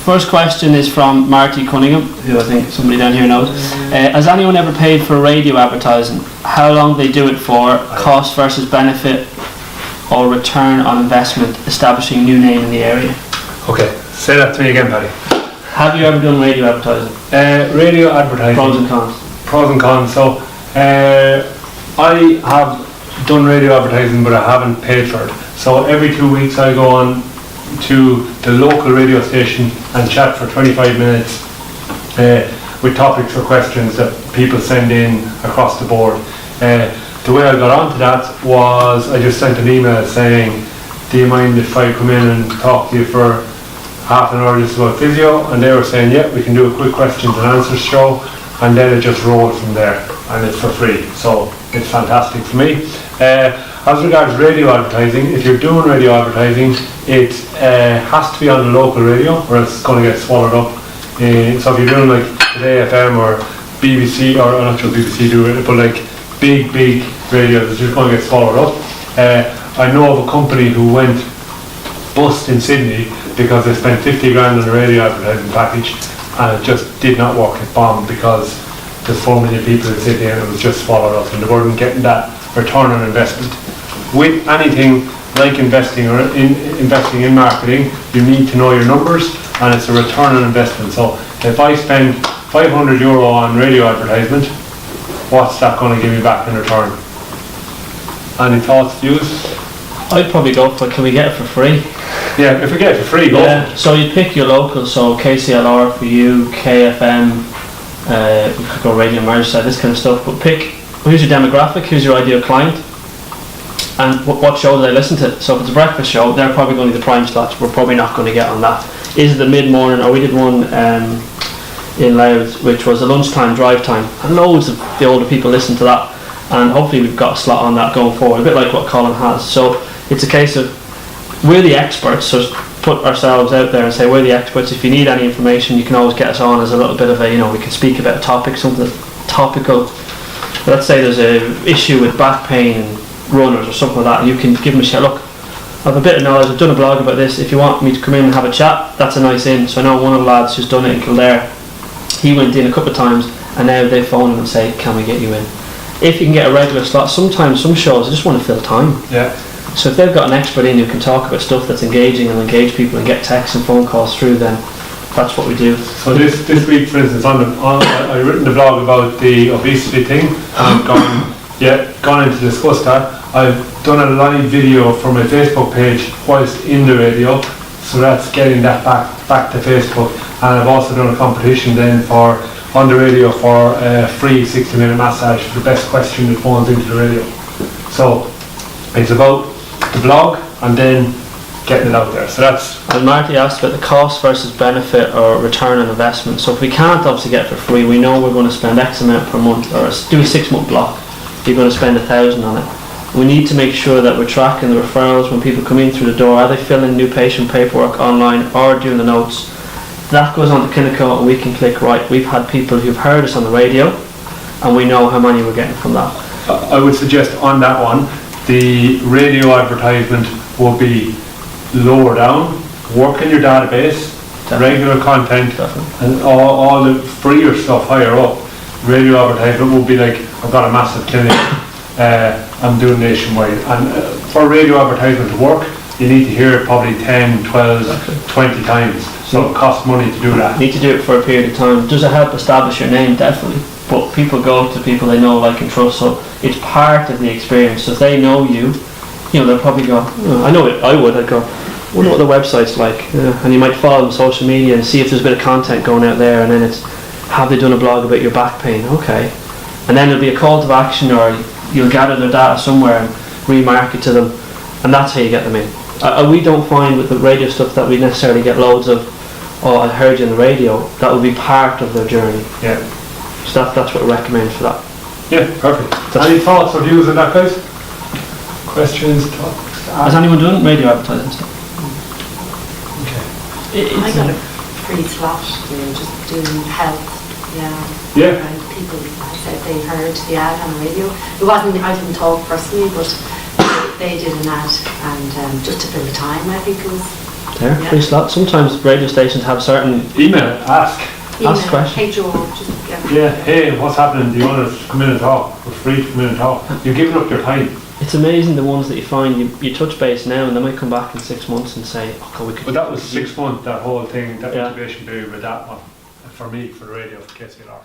first question is from Marty Cunningham, who I think somebody down here knows. Has anyone ever paid for radio advertising? How long do they do it for? Cost versus benefit or return on investment, establishing new name in the area? Okay, say that to me again, Paddy. Have you ever done radio advertising? Radio advertising. Pros and cons. Pros and cons. So, I have done radio advertising, but I haven't paid for it. So every 2 weeks I go on to the local radio station and chat for 25 minutes with topics or questions that people send in across the board. The way I got onto that was I just sent an email saying, do you mind if I come in and talk to you for half an hour just about physio? And they were saying, yeah, we can do a quick questions and answers show, and then it just rolled from there, and it's for free, so it's fantastic for me. As regards radio advertising, if you're doing radio advertising, it has to be on the local radio or it's going to get swallowed up. So if you're doing like Today FM or BBC, or I'm not sure BBC do it, but like big radios, it's just going to get swallowed up. I know of a company who went bust in Sydney because they spent 50 grand on a radio advertising package and it just did not work. It bombed because there's 4 million people in Sydney and it was just swallowed up and they weren't getting that return on investment. With anything like investing or investing in marketing, you need to know your numbers and it's a return on investment. So if I spend €500 on radio advertisement, what's that going to give me back in return? Any thoughts, views? I'd probably go for, can we get it for free? Yeah, if we get it for free, go. Yeah, so you pick your local, so KCLR for you, KFM, we could go Radio Merseyside, this kind of stuff, but pick who's your demographic, who's your ideal client, and what show do they listen to. So if it's a breakfast show, they're probably going to be the prime slots, we're probably not going to get on that. Is it the mid-morning, or we did one in Louth, which was a lunchtime drive time, and loads of the older people listen to that, and hopefully we've got a slot on that going forward, a bit like what Colin has. So it's a case of, we're the experts, so put ourselves out there and say we're the experts. If you need any information, you can always get us on as a little bit of a, we can speak about a topic, something topical. Let's say there's an issue with back pain and runners or something like that, and you can give them a shout. Look, I have a bit of knowledge, I've done a blog about this, if you want me to come in and have a chat, that's a nice in. So I know one of the lads who's done it in Kildare, he went in a couple of times and now they phone him and say, can we get you in? If you can get a regular slot, sometimes some shows I just want to fill time. Yeah. So if they've got an expert in who can talk about stuff that's engaging and engage people and get texts and phone calls through, then that's what we do. So this week, for instance, I've written the blog about the obesity thing, and I've gone in to discuss that. I've done a live video for my Facebook page whilst in the radio, so that's getting that back to Facebook. And I've also done a competition then on the radio for a free 60-minute massage for the best question that phones into the radio. So it's about the blog and then getting it out there. So that's. And Marty asked about the cost versus benefit or return on investment. So if we can't obviously get it for free, we know we're going to spend X amount per month, or do a 6-month block. You're going to spend 1,000 on it. We need to make sure that we're tracking the referrals when people come in through the door. Are they filling new patient paperwork online or doing the notes? That goes on to Clinical and we can click right. We've had people who've heard us on the radio and we know how many we're getting from that. I would suggest on that one, the radio advertisement will be lower down, work in your database, regular content, and all the freer stuff higher up. Radio advertisement will be like, I've got a massive clinic, I'm doing nationwide. And for radio advertisement to work, you need to hear it probably 10, 12, 20 times. So it costs money to do that. You need to do it for a period of time. Does it help establish your name? Definitely. But people go to people they know, like and trust, so it's part of the experience. So if they know you, they'll probably go, I know it, I'd go, wonder what the website's like. And you might follow them on social media and see if there's a bit of content going out there, and then it's, have they done a blog about your back pain? Okay. And then there'll be a call to action, or you'll gather their data somewhere and remarket to them, and that's how you get them in. We don't find with the radio stuff that we necessarily get loads of, I heard you on the radio. That will be part of their journey. Yeah. So that's what I recommend for that. Yeah, perfect. Any thoughts or views on that, guys? Questions, talks? Has anyone done radio advertising stuff? Okay. I got a free slot just doing health. Yeah. And people said they heard the ad on the radio. It wasn't, I didn't talk personally, but they did an ad, and just to fill the time, I think it was There, Yeah. free slot. Sometimes radio stations have certain. Email, ask. Ask questions. HR, just, Yeah, hey, what's happening? Do you want to come in and talk? We're free to come in and talk. You're giving up your time. It's amazing the ones that you find. You touch base now, and they might come back in 6 months and say, "Okay, we could." But that was 6 months. That whole thing, that Yeah. integration period with that one, for me, for the radio, for KCLR.